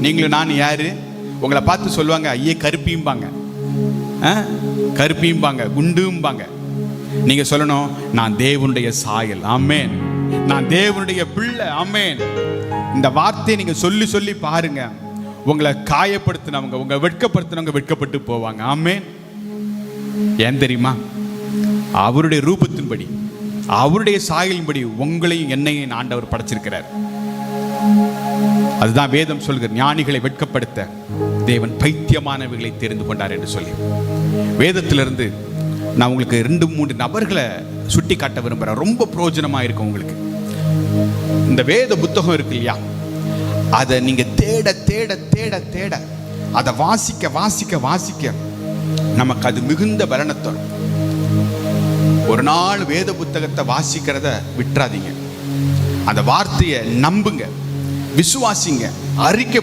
நீங்களும் நான் யாரு? உங்களை பார்த்து சொல்லுவாங்க, ஐயே கருப்பியும்பாங்க, கருப்பியும்பாங்க, குண்டும்பாங்க. நீங்க சொல்லணும், நான் தேவனுடைய சாயல், ஆமென், நான் தேவனுடைய பிள்ளை, ஆமென். இந்த வார்த்தையை நீங்க சொல்லி சொல்லி பாருங்க. உங்களை காயப்படுத்தினவங்க, உங்களை வெட்கப்படுத்தினவங்க வெட்கப்பட்டு போவாங்க, ஆமென். ஏன் தெரியுமா? அவருடைய ரூபத்தின்படி, அவருடைய சாயலின்படி உங்களையும் என்னையும் ஆண்டவர் படைச்சிருக்கிறார். அதுதான் வேதம் சொல்கிற, ஞானிகளை வெட்கப்படுத்த தேவன் பைத்தியமானவைகளை தெரிந்து கொண்டார் என்று சொல்லி. வேதத்திலிருந்து நான் உங்களுக்கு 2-3 நபர்களை சுட்டி காட்ட விரும்புகிறேன். ரொம்ப பிரயோஜனமா இருக்கும் உங்களுக்கு. இந்த வேத புத்தகம் இருக்கு இல்லையா, அதை நீங்க தேட தேட தேட தேட, அதை வாசிக்க வாசிக்க வாசிக்க நமக்கு அது மிகுந்த பலனை தரும். ஒரு நாள் வேத புத்தகத்தை வாசிக்கிறத விட்டுறாதீங்க. அந்த வார்த்தையை நம்புங்க, விசுவாசிங்க, அறிக்கை